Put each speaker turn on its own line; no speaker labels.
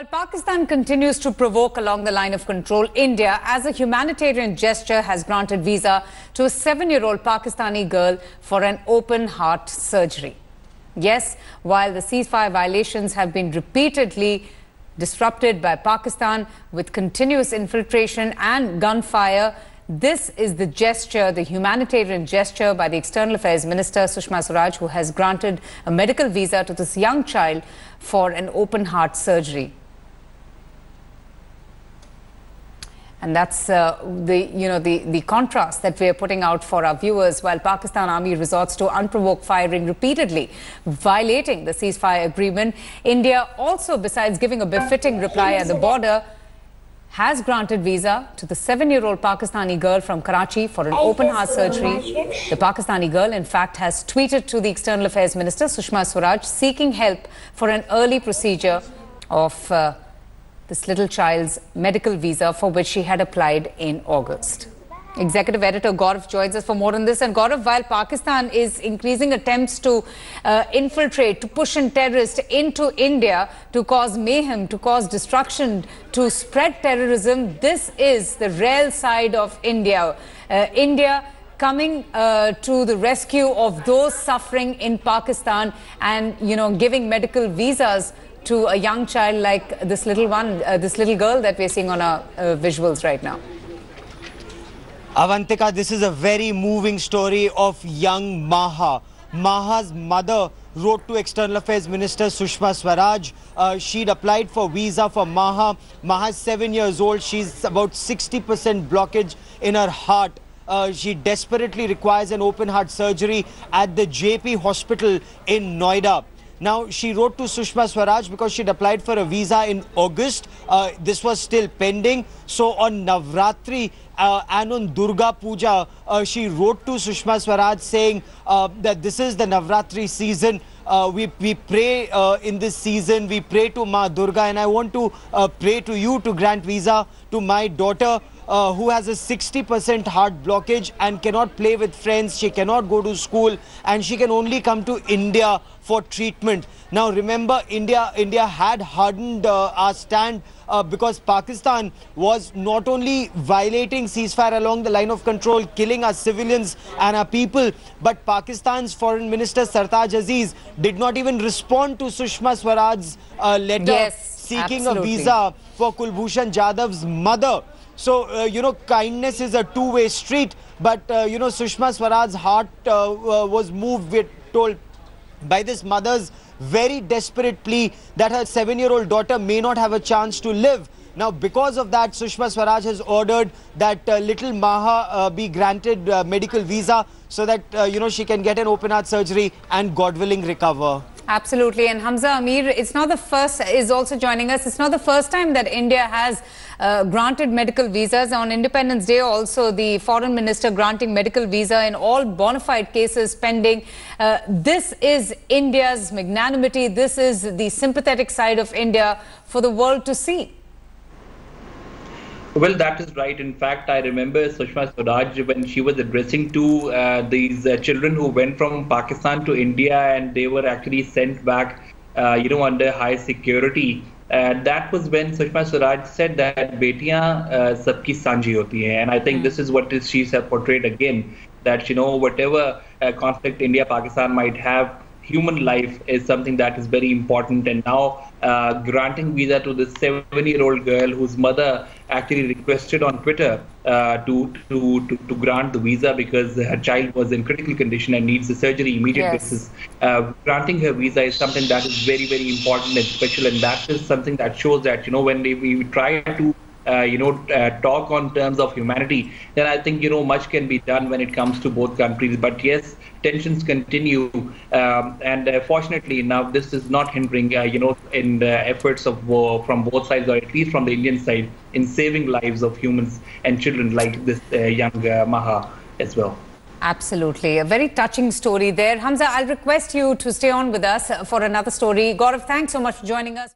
While Pakistan continues to provoke along the line of control, India, as a humanitarian gesture, has granted visa to a 7-year-old Pakistani girl for an open heart surgery. Yes, while the ceasefire violations have been repeatedly disrupted by Pakistan with continuous infiltration and gunfire, this is the gesture, the humanitarian gesture by the External Affairs Minister Sushma Swaraj, who has granted a medical visa to this young child for an open heart surgery. And that's the contrast that we are putting out for our viewers. While Pakistan Army resorts to unprovoked firing repeatedly, violating the ceasefire agreement, India also, besides giving a befitting reply at the border, has granted visa to the 7-year-old Pakistani girl from Karachi for an open heart surgery. The Pakistani girl, in fact, has tweeted to the External Affairs Minister Sushma Swaraj seeking help for an early procedure of this little child's medical visa, for which she had applied in August. Executive Editor Gaurav joins us for more on this. And Gaurav, while Pakistan is increasing attempts to infiltrate, to push in terrorists into India, to cause mayhem, to cause destruction, to spread terrorism, this is the real side of India. India coming to the rescue of those suffering in Pakistan and, giving medical visas to a young child like this little one, this little girl that we're seeing on our visuals right now.
Avantika, this is a very moving story of young Maha. Maha's mother wrote to External Affairs Minister Sushma Swaraj. She'd applied for visa for Maha. Maha's 7 years old. She's about 60% blockage in her heart. She desperately requires an open heart surgery at the JP hospital in Noida. Now, she wrote to Sushma Swaraj because she'd applied for a visa in August. This was still pending. So on Navratri and on Durga Puja, she wrote to Sushma Swaraj saying that this is the Navratri season. We pray in this season, we pray to Ma Durga, and I want to pray to you to grant visa to my daughter who has a 60% heart blockage and cannot play with friends. She cannot go to school and she can only come to India for treatment. Now remember, India had hardened our stand because Pakistan was not only violating ceasefire along the line of control, killing our civilians and our people, but Pakistan's Foreign Minister Sartaj Aziz did not even respond to Sushma Swaraj's letter seeking a visa for Kulbhushan Jadhav's mother. So, kindness is a two-way street, but, Sushma Swaraj's heart was moved, we're told, by this mother's very desperate plea that her 7-year-old daughter may not have a chance to live. Now, because of that, Sushma Swaraj has ordered that little Maha be granted medical visa so that, she can get an open heart surgery and, God willing, recover.
Absolutely. And Hamza Amir, it's not the first, is also joining us. It's not the first time that India has granted medical visas. On Independence Day also, the foreign minister granting medical visa in all bona fide cases pending. This is India's magnanimity. This is the sympathetic side of India for the world to see.
Well, that is right. In fact, I remember Sushma Swaraj when she was addressing to these children who went from Pakistan to India and they were actually sent back, under high security. That was when Sushma Swaraj said that betiyan sabki sanji hoti hai. And I think this is what she portrayed again, that, whatever conflict India-Pakistan might have, human life is something that is very important. And now granting visa to this 7-year-old girl whose mother actually requested on Twitter to grant the visa because her child was in critical condition and needs the surgery immediate basis. Granting her visa is something that is very, very important and special, and that is something that shows that, when we try to talk on terms of humanity, then I think, much can be done when it comes to both countries. But yes, tensions continue. And fortunately, now this is not hindering, in the efforts of from both sides, or at least from the Indian side, in saving lives of humans and children like this young Maha as well.
Absolutely. A very touching story there. Hamza, I'll request you to stay on with us for another story. Gaurav, thanks so much for joining us.